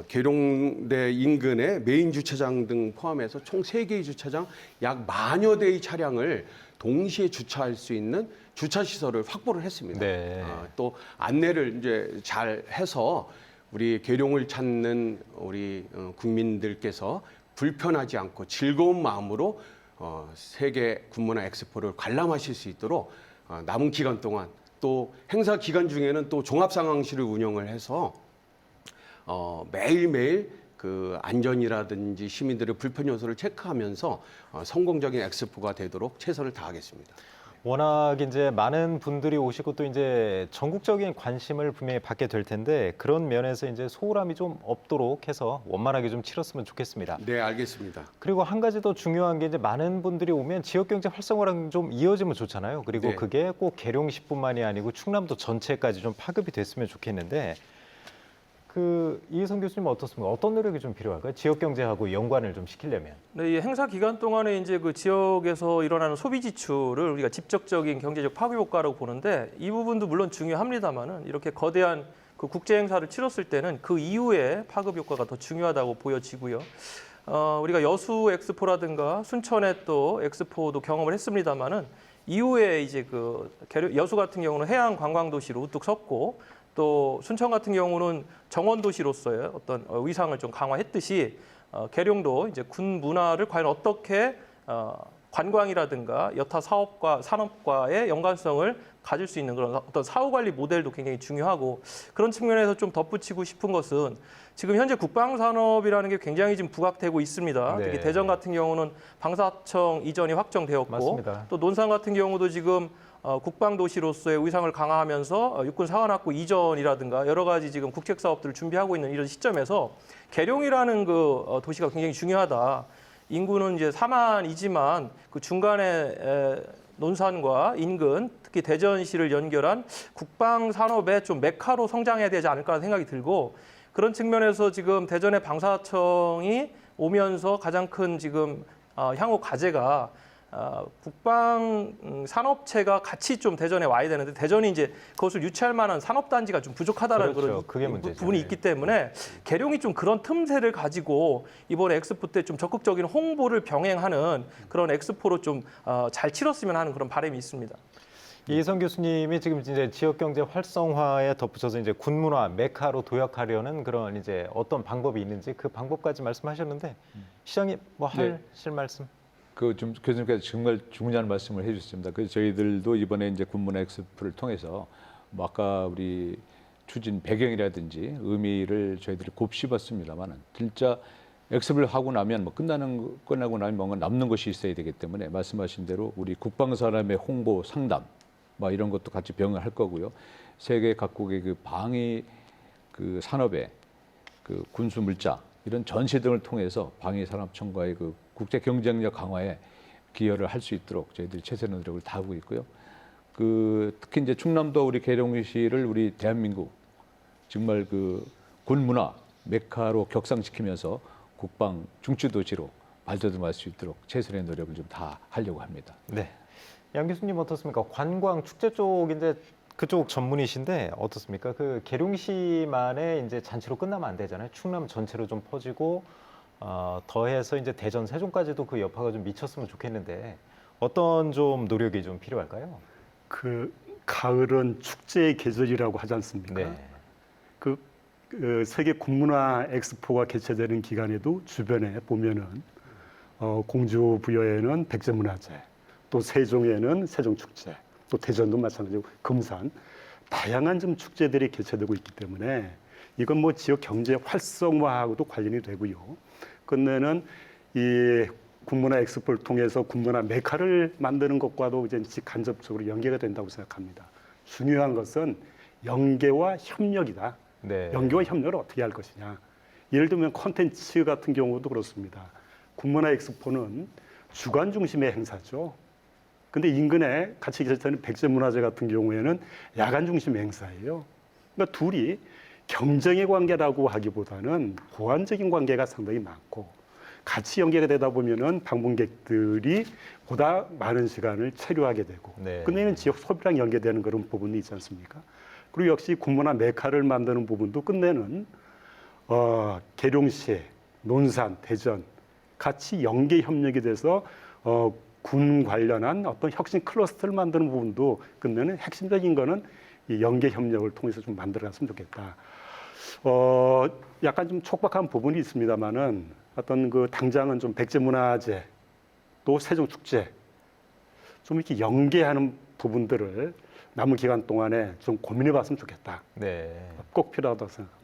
계룡대 인근의 메인 주차장 등 포함해서 총 3개의 주차장 약 10,000여 대의 차량을 동시에 주차할 수 있는 주차 시설을 확보를 했습니다. 네. 또 안내를 이제 잘 해서 우리 계룡을 찾는 우리 국민들께서 불편하지 않고 즐거운 마음으로 세계 군문화 엑스포를 관람하실 수 있도록 남은 기간 동안 또 행사 기간 중에는 또 종합상황실을 운영을 해서 매일매일 그 안전이라든지 시민들의 불편 요소를 체크하면서 성공적인 엑스포가 되도록 최선을 다하겠습니다. 워낙 이제 많은 분들이 오시고 또 이제 전국적인 관심을 분명히 받게 될 텐데 그런 면에서 이제 소홀함이 좀 없도록 해서 원만하게 좀 치렀으면 좋겠습니다. 네, 알겠습니다. 그리고 한 가지 더 중요한 게 이제 많은 분들이 오면 지역 경제 활성화랑 좀 이어지면 좋잖아요. 그리고 네. 그게 꼭 계룡시뿐만이 아니고 충남도 전체까지 좀 파급이 됐으면 좋겠는데 이혜성 교수님 어떻습니까? 어떤 노력이 좀 필요할까요? 지역 경제하고 연관을 좀 시키려면. 네, 이 행사 기간 동안에 이제 그 지역에서 일어나는 소비 지출을 우리가 직접적인 경제적 파급 효과라고 보는데 이 부분도 물론 중요합니다만은 이렇게 거대한 그 국제 행사를 치렀을 때는 그 이후에 파급 효과가 더 중요하다고 보여지고요. 우리가 여수 엑스포라든가 순천에 또 엑스포도 경험을 했습니다만은 이후에 이제 그 여수 같은 경우는 해양 관광 도시로 우뚝 섰고 또 순천 같은 경우는 정원 도시로서의 어떤 위상을 좀 강화했듯이 계룡도 이제 군 문화를 과연 어떻게 관광이라든가 여타 사업과 산업과의 연관성을 가질 수 있는 그런 어떤 사후 관리 모델도 굉장히 중요하고 그런 측면에서 좀 덧붙이고 싶은 것은 지금 현재 국방산업이라는 게 굉장히 지금 부각되고 있습니다. 네. 특히 대전 같은 경우는 방사청 이전이 확정되었고 맞습니다. 또 논산 같은 경우도 지금 국방도시로서의 위상을 강화하면서 육군 사관학교 이전이라든가 여러 가지 지금 국책 사업들을 준비하고 있는 이런 시점에서 계룡이라는 그 도시가 굉장히 중요하다. 인구는 이제 4만이지만 그 중간에 논산과 인근 특히 대전시를 연결한 국방 산업의 좀 메카로 성장해야 되지 않을까라는 생각이 들고 그런 측면에서 지금 대전의 방사청이 오면서 가장 큰 지금 향후 과제가 국방 산업체가 같이 좀 대전에 와야 되는데 대전이 이제 그것을 유치할 만한 산업단지가 좀 부족하다는 그렇죠. 그런 그게 문제죠. 부분이 있기 때문에 계룡이 좀 그런 틈새를 가지고 이번 엑스포 때 좀 적극적인 홍보를 병행하는 그런 엑스포로 좀 잘 치렀으면 하는 그런 바람이 있습니다. 이혜성 교수님이 지금 이제 지역 경제 활성화에 덧붙여서 이제 군문화 메카로 도약하려는 그런 이제 어떤 방법이 있는지 그 방법까지 말씀하셨는데 시장님 뭐 하실 말씀? 좀 교수님께서 정말 중요한 말씀을 해주셨습니다. 그래서 저희들도 이번에 이제 군문화 엑스포를 통해서 뭐 아까 우리 추진 배경이라든지 의미를 저희들이 곱씹었습니다만은 진짜 엑스포를 하고 나면 뭐 끝나고 나면 뭔가 남는 것이 있어야 되기 때문에 말씀하신 대로 우리 국방산업의 홍보 상담 뭐 이런 것도 같이 병행할 거고요. 세계 각국의 그 방위 그 산업의 그 군수 물자 이런 전시 등을 통해서 방위산업청과의 그 국제 경쟁력 강화에 기여를 할 수 있도록 저희들이 최선의 노력을 다하고 있고요. 특히 이제 충남도 우리 계룡시를 우리 대한민국 정말 그 군문화 메카로 격상시키면서 국방 중추도시로 발돋움할 수 있도록 최선의 노력을 좀 다 하려고 합니다. 네. 양 교수님 어떻습니까? 관광 축제 쪽인데 그쪽 전문이신데 어떻습니까? 그 계룡시만의 이제 잔치로 끝나면 안 되잖아요. 충남 전체로 좀 퍼지고 더해서 이제 대전, 세종까지도 그 여파가 좀 미쳤으면 좋겠는데 어떤 좀 노력이 좀 필요할까요? 그 가을은 축제의 계절이라고 하지 않습니까? 네. 그 세계 군문화 엑스포가 개최되는 기간에도 주변에 보면은 공주 부여에는 백제문화제, 또 세종에는 세종축제, 또 대전도 마찬가지고 금산 다양한 좀 축제들이 개최되고 있기 때문에 이건 뭐 지역 경제 활성화하고도 관련이 되고요. 끝내는 이 군문화 엑스포를 통해서 군문화 메카를 만드는 것과도 이제 간접적으로 연계가 된다고 생각합니다. 중요한 것은 연계와 협력이다. 네. 연계와 협력을 어떻게 할 것이냐. 예를 들면 콘텐츠 같은 경우도 그렇습니다. 군문화 엑스포는 주간 중심의 행사죠. 근데 인근에 같이 개최하는 백제문화제 같은 경우에는 야간 중심의 행사예요. 그러니까 둘이 경쟁의 관계라고 하기보다는 보완적인 관계가 상당히 많고 같이 연계가 되다 보면은 방문객들이 보다 많은 시간을 체류하게 되고 네. 끝내는 지역 소비랑 연계되는 그런 부분이 있지 않습니까? 그리고 역시 군문화 메카를 만드는 부분도 끝내는 계룡시, 논산, 대전 같이 연계 협력이 돼서 군 관련한 어떤 혁신 클러스터를 만드는 부분도 끝내는 핵심적인 거는 이 연계 협력을 통해서 좀 만들어갔으면 좋겠다. 약간 좀 촉박한 부분이 있습니다만은 어떤 그 당장은 좀 백제문화제 또 세종축제 좀 이렇게 연계하는 부분들을 남은 기간 동안에 좀 고민해봤으면 좋겠다. 네. 꼭 필요하다고 생각합니다.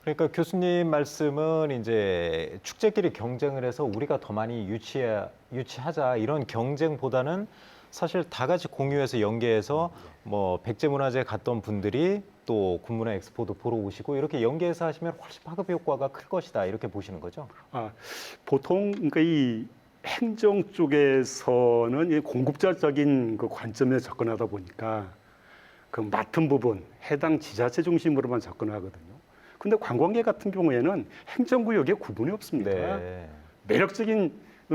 그러니까 교수님 말씀은 이제 축제끼리 경쟁을 해서 우리가 더 많이 유치하자 이런 경쟁보다는 사실 다 같이 공유해서 연계해서 뭐 백제문화제 갔던 분들이 또 군문화 엑스포도 보러 오시고 이렇게 연계해서 하시면 훨씬 파급 효과가 클 것이다 이렇게 보시는 거죠? 보통 그러니까 이 행정 쪽에서는 이 공급자적인 그 관점에서 접근하다 보니까 그 맡은 부분 해당 지자체 중심으로만 접근하거든요. 근데 관광객 같은 경우에는 행정구역에 구분이 없습니다. 네. 매력적인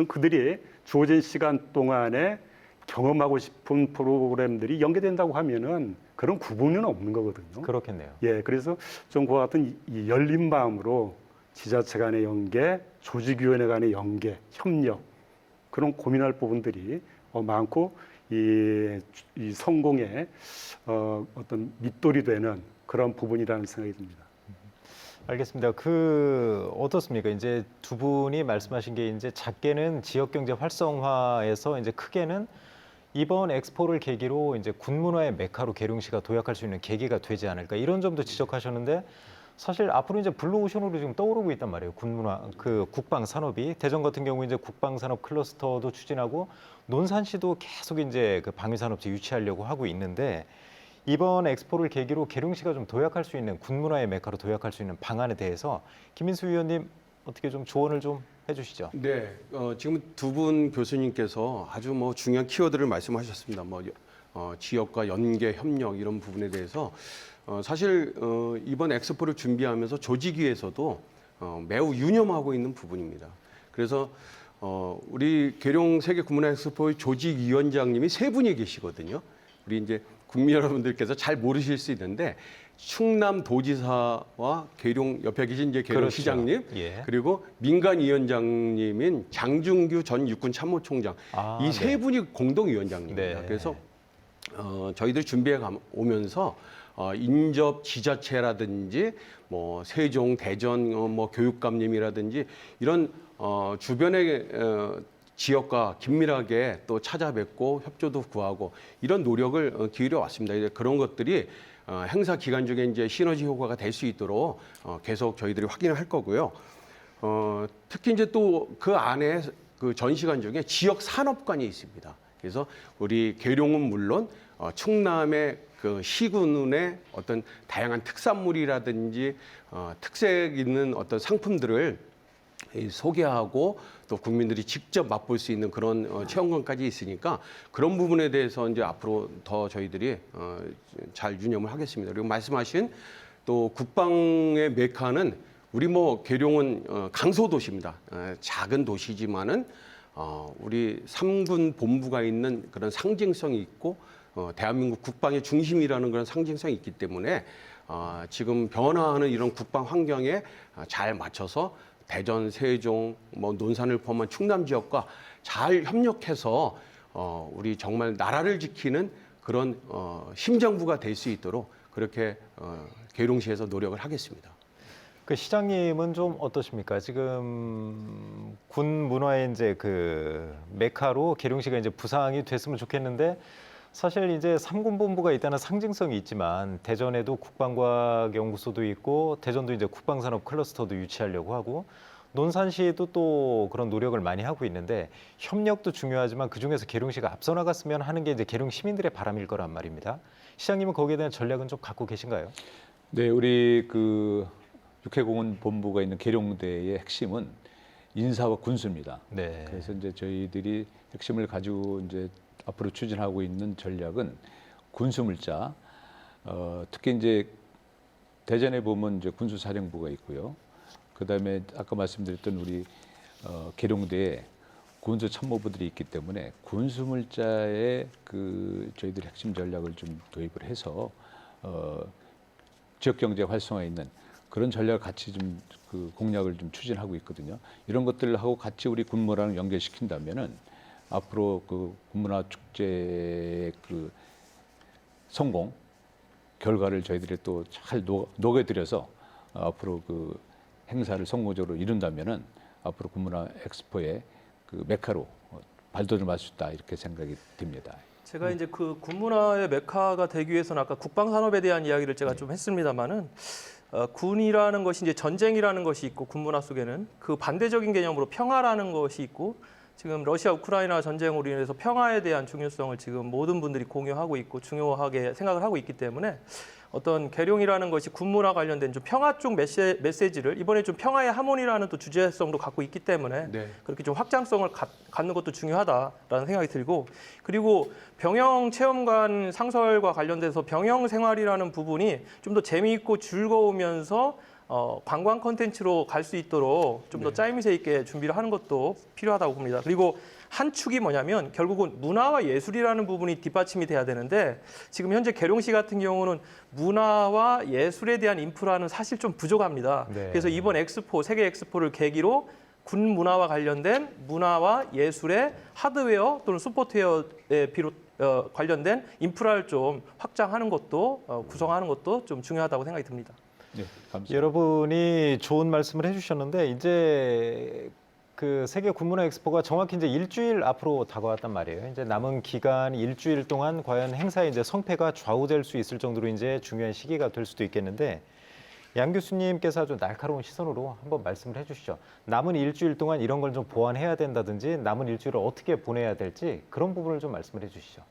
그들이 주어진 시간 동안에 경험하고 싶은 프로그램들이 연계된다고 하면은 그런 구분은 없는 거거든요. 그렇겠네요. 예, 그래서 좀 그와 같은 이 열린 마음으로 지자체 간의 연계, 조직위원회 간의 연계, 협력 그런 고민할 부분들이 많고 이 성공의 어떤 밑돌이 되는 그런 부분이라는 생각이 듭니다. 알겠습니다. 어떻습니까? 이제 두 분이 말씀하신 게 이제 작게는 지역 경제 활성화에서 이제 크게는 이번 엑스포를 계기로 이제 군문화의 메카로 계룡시가 도약할 수 있는 계기가 되지 않을까 이런 점도 지적하셨는데 사실 앞으로 이제 블루오션으로 지금 떠오르고 있단 말이에요. 군문화 국방 산업이 대전 같은 경우 이제 국방 산업 클러스터도 추진하고 논산시도 계속 이제 그 방위 산업체 유치하려고 하고 있는데 이번 엑스포를 계기로 계룡시가 좀 도약할 수 있는 군문화의 메카로 도약할 수 있는 방안에 대해서 김인수 위원님 어떻게 좀 조언을 좀 해주시죠. 네, 지금 두 분 교수님께서 아주 뭐 중요한 키워드를 말씀하셨습니다. 지역과 연계, 협력 이런 부분에 대해서 사실 이번 엑스포를 준비하면서 조직위에서도 매우 유념하고 있는 부분입니다. 그래서 우리 계룡 세계 군문화 엑스포의 조직위원장님이 세 분이 계시거든요. 우리 이제 국민 여러분들께서 잘 모르실 수 있는데 충남도지사와 계룡 옆에 계신 이제 계룡시장님 그렇죠. 예. 그리고 민간위원장님인 장준규 전 육군참모총장 이 세 분이 공동위원장님입니다. 네. 그래서 저희들 준비해 오면서 인접 지자체라든지 뭐 세종, 대전 뭐 교육감님이라든지 이런 주변의 지역과 긴밀하게 또 찾아뵙고 협조도 구하고 이런 노력을 기울여 왔습니다. 이제 그런 것들이 행사 기간 중에 이제 시너지 효과가 될 수 있도록 계속 저희들이 확인을 할 거고요. 특히 이제 또 그 안에 그 전시관 중에 지역 산업관이 있습니다. 그래서 우리 계룡은 물론 충남의 그 시군의 어떤 다양한 특산물이라든지 특색 있는 어떤 상품들을 소개하고 또 국민들이 직접 맛볼 수 있는 그런 체험관까지 있으니까 그런 부분에 대해서 이제 앞으로 더 저희들이 잘 유념을 하겠습니다. 그리고 말씀하신 또 국방의 메카는 우리 뭐 계룡은 강소도시입니다. 작은 도시지만은 우리 3군 본부가 있는 그런 상징성이 있고 대한민국 국방의 중심이라는 그런 상징성이 있기 때문에 지금 변화하는 이런 국방 환경에 잘 맞춰서 대전, 세종, 뭐 논산을 포함한 충남 지역과 잘 협력해서 우리 정말 나라를 지키는 그런 심장부가 될 수 있도록 그렇게 계룡시에서 노력을 하겠습니다. 그 시장님은 좀 어떠십니까? 지금 군 문화의 이제 그 메카로 계룡시가 이제 부상이 됐으면 좋겠는데 사실 이제 3군 본부가 있다는 상징성이 있지만 대전에도 국방과학연구소도 있고 대전도 이제 국방산업 클러스터도 유치하려고 하고 논산시도 또 그런 노력을 많이 하고 있는데 협력도 중요하지만 그중에서 계룡시가 앞서 나갔으면 하는 게 이제 계룡 시민들의 바람일 거란 말입니다. 시장님은 거기에 대한 전략은 좀 갖고 계신가요? 네, 우리 그 육해공원 본부가 있는 계룡대의 핵심은 인사와 군수입니다. 네. 그래서 이제 저희들이 핵심을 가지고 이제 앞으로 추진하고 있는 전략은 군수물자. 특히 이제 대전에 보면 이제 군수사령부가 있고요. 그다음에 아까 말씀드렸던 우리 계룡대에 군수 참모부들이 있기 때문에 군수물자에 그 저희들이 핵심 전략을 좀 도입을 해서 지역 경제 활성화에 있는 그런 전략을 같이 좀 그 공약을 좀 추진하고 있거든요. 이런 것들하고 같이 우리 군문화를 연결시킨다면은 앞으로 그 군문화 축제의 그 성공 결과를 저희들이 또 잘 녹여들여서 앞으로 그 행사를 성공적으로 이룬다면은 앞으로 군문화 엑스포의 그 메카로 발돋움할 수 있다 이렇게 생각이 듭니다. 제가 이제 그 군문화의 메카가 되기 위해서는 아까 국방산업에 대한 이야기를 제가 좀 했습니다만은 군이라는 것이 이제 전쟁이라는 것이 있고 군문화 속에는 그 반대적인 개념으로 평화라는 것이 있고 지금 러시아 우크라이나 전쟁으로 인해서 평화에 대한 중요성을 지금 모든 분들이 공유하고 있고 중요하게 생각을 하고 있기 때문에 어떤 계룡이라는 것이 군문화 관련된 좀 평화 쪽 메시지를 이번에 좀 평화의 하모니라는 또 주제성도 갖고 있기 때문에 네. 그렇게 좀 확장성을 갖는 것도 중요하다라는 생각이 들고 그리고 병영 체험관 상설과 관련돼서 병영 생활이라는 부분이 좀 더 재미있고 즐거우면서 관광 콘텐츠로 갈 수 있도록 좀 더 짜임새 있게 준비를 하는 것도 필요하다고 봅니다. 그리고 한 축이 뭐냐면 결국은 문화와 예술이라는 부분이 뒷받침이 돼야 되는데 지금 현재 계룡시 같은 경우는 문화와 예술에 대한 인프라는 사실 좀 부족합니다. 네. 그래서 이번 엑스포, 세계 엑스포를 계기로 군 문화와 관련된 문화와 예술의 하드웨어 또는 소프트웨어에 관련된 인프라를 좀 확장하는 것도 구성하는 것도 좀 중요하다고 생각이 듭니다. 네, 감사합니다. 여러분이 좋은 말씀을 해주셨는데 이제 그 세계 군문화 엑스포가 정확히 이제 일주일 앞으로 다가왔단 말이에요. 이제 남은 기간 일주일 동안 과연 행사의 이제 성패가 좌우될 수 있을 정도로 이제 중요한 시기가 될 수도 있겠는데 양 교수님께서 아주 날카로운 시선으로 한번 말씀을 해주시죠. 남은 일주일 동안 이런 걸 좀 보완해야 된다든지 남은 일주일을 어떻게 보내야 될지 그런 부분을 좀 말씀을 해주시죠.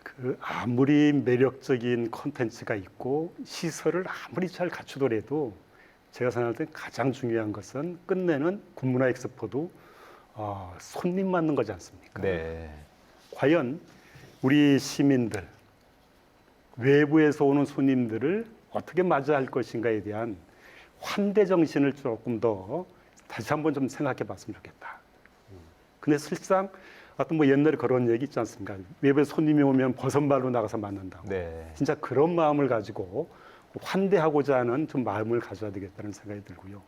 그 아무리 매력적인 콘텐츠가 있고 시설을 아무리 잘 갖추더라도 제가 생각할 때 가장 중요한 것은 끝내는 군문화 엑스포도 손님 맞는 거지 않습니까? 네. 과연 우리 시민들, 외부에서 오는 손님들을 어떻게 맞이할 것인가에 대한 환대 정신을 조금 더 다시 한번 좀 생각해 봤으면 좋겠다. 근데 실상 어떤 뭐 옛날에 그런 얘기 있지 않습니까? 외부에 손님이 오면 버선발로 나가서 맞는다고. 네. 진짜 그런 마음을 가지고 환대하고자 하는 좀 마음을 가져야 되겠다는 생각이 들고요.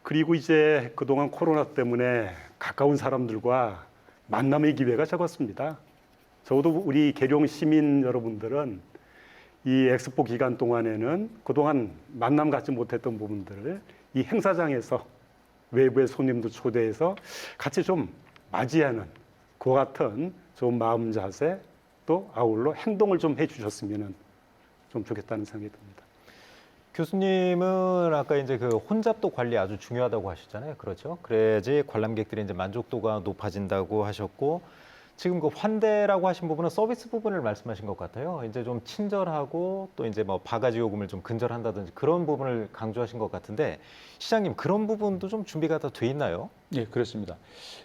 그리고 이제 그동안 코로나 때문에 가까운 사람들과 만남의 기회가 적었습니다. 적어도 우리 계룡 시민 여러분들은 이 엑스포 기간 동안에는 그동안 만남 갖지 못했던 부분들을 이 행사장에서 외부의 손님도 초대해서 같이 좀 맞이하는 그와 같은 좋은 마음 자세 또 아울러 행동을 좀 해주셨으면 좀 좋겠다는 생각이 듭니다. 교수님은 아까 이제 그 혼잡도 관리 아주 중요하다고 하셨잖아요. 그렇죠? 그래야지 관람객들의 이제 만족도가 높아진다고 하셨고 지금 그 환대라고 하신 부분은 서비스 부분을 말씀하신 것 같아요. 이제 좀 친절하고 또 이제 뭐 바가지 요금을 좀 근절한다든지 그런 부분을 강조하신 것 같은데 시장님 그런 부분도 좀 준비가 다 돼 있나요? 네, 그렇습니다.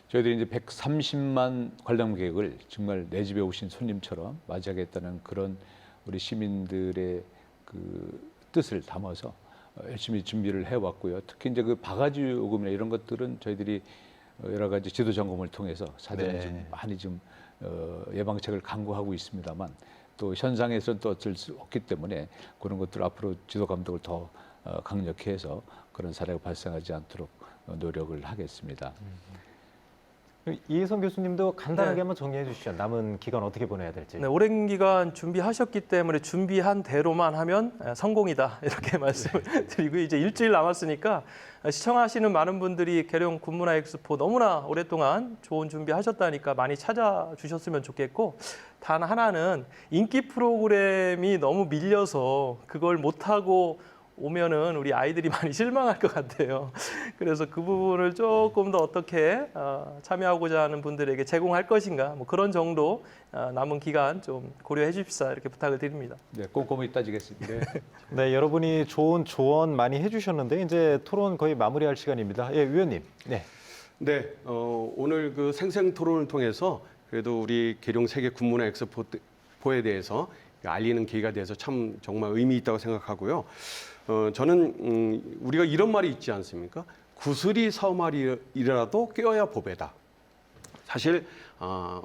저희들이 이제 130만 관람객을 정말 내 집에 오신 손님처럼 맞이하겠다는 그런 우리 시민들의 그 뜻을 담아서 열심히 준비를 해왔고요. 특히 이제 그 바가지 요금이나 이런 것들은 저희들이 여러 가지 지도 점검을 통해서 사전에 네. 좀 많이 좀 예방책을 강구하고 있습니다만 또 현장에서는 또 어쩔 수 없기 때문에 그런 것들 앞으로 지도 감독을 더 강력히 해서 그런 사례가 발생하지 않도록 노력을 하겠습니다. 이혜성 교수님도 간단하게 네. 한번 정리해 주시죠. 남은 기간 어떻게 보내야 될지. 네, 오랜 기간 준비하셨기 때문에 준비한 대로만 하면 성공이다 이렇게 말씀을 드리고 이제 일주일 남았으니까 시청하시는 많은 분들이 계룡 군문화 엑스포 너무나 오랫동안 좋은 준비하셨다니까 많이 찾아주셨으면 좋겠고 단 하나는 인기 프로그램이 너무 밀려서 그걸 못하고 오면은 우리 아이들이 많이 실망할 것 같아요. 그래서 그 부분을 조금 더 어떻게 참여하고자 하는 분들에게 제공할 것인가 뭐 그런 정도 남은 기간 좀 고려해 주십사 이렇게 부탁을 드립니다. 네, 꼼꼼히 따지겠습니다. 네, 여러분이 좋은 조언 많이 해주셨는데 이제 토론 거의 마무리할 시간입니다. 예, 위원님. 네. 네, 오늘 그 생생 토론을 통해서 그래도 우리 계룡 세계 군문화 엑스포에 대해서 알리는 계기가 돼서 참 정말 의미 있다고 생각하고요. 저는 우리가 이런 말이 있지 않습니까? 구슬이 서말이라도 껴야 보배다. 사실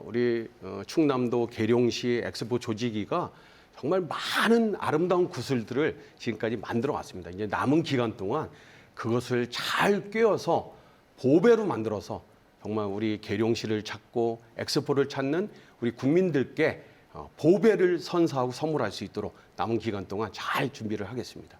우리 충남도 계룡시 엑스포 조직위가 정말 많은 아름다운 구슬들을 지금까지 만들어 왔습니다. 이제 남은 기간 동안 그것을 잘 꿰어서 보배로 만들어서 정말 우리 계룡시를 찾고 엑스포를 찾는 우리 국민들께 보배를 선사하고 선물할 수 있도록 남은 기간 동안 잘 준비를 하겠습니다.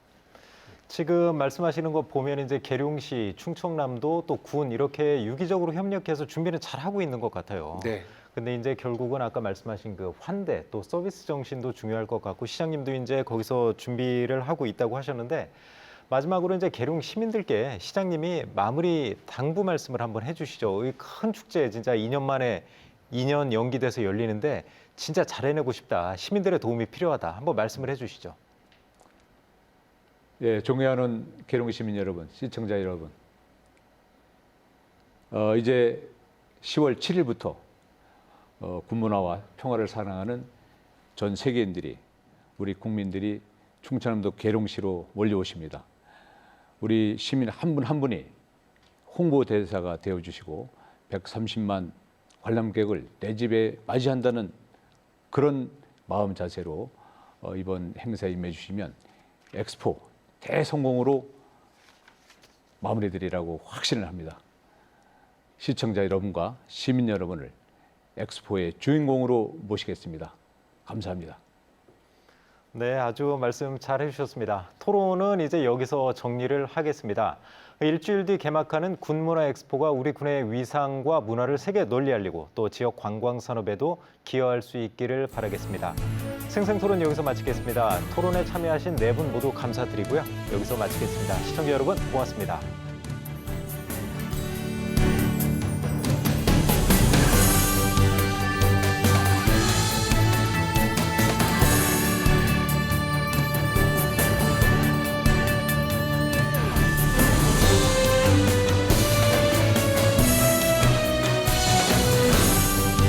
지금 말씀하시는 거 보면 이제 계룡시, 충청남도 또 군 이렇게 유기적으로 협력해서 준비는 잘 하고 있는 것 같아요. 네. 근데 이제 결국은 아까 말씀하신 그 환대 또 서비스 정신도 중요할 것 같고 시장님도 이제 거기서 준비를 하고 있다고 하셨는데 마지막으로 이제 계룡 시민들께 시장님이 마무리 당부 말씀을 한번 해주시죠. 이 큰 축제 진짜 2년 만에 2년 연기돼서 열리는데 진짜 잘 해내고 싶다. 시민들의 도움이 필요하다. 한번 말씀을 해주시죠. 예, 존경하는 계룡 시민 여러분, 시청자 여러분. 이제 10월 7일부터 군문화와 평화를 사랑하는 전 세계인들이 우리 국민들이 충청남도 계룡시로 몰려오십니다. 우리 시민 한 분 한 분이 홍보 대사가 되어 주시고 130만 관람객을 내 집에 맞이한다는 그런 마음 자세로 이번 행사에 임해 주시면 엑스포 대성공으로 마무리되리라고 확신을 합니다. 시청자 여러분과 시민 여러분을 엑스포의 주인공으로 모시겠습니다. 감사합니다. 네, 아주 말씀 잘 해주셨습니다. 토론은 이제 여기서 정리를 하겠습니다. 일주일 뒤 개막하는 군문화 엑스포가 우리 군의 위상과 문화를 세계 널리 알리고 또 지역 관광 산업에도 기여할 수 있기를 바라겠습니다. 생생토론 여기서 마치겠습니다. 토론에 참여하신 네 분 모두 감사드리고요. 여기서 마치겠습니다. 시청자 여러분 고맙습니다.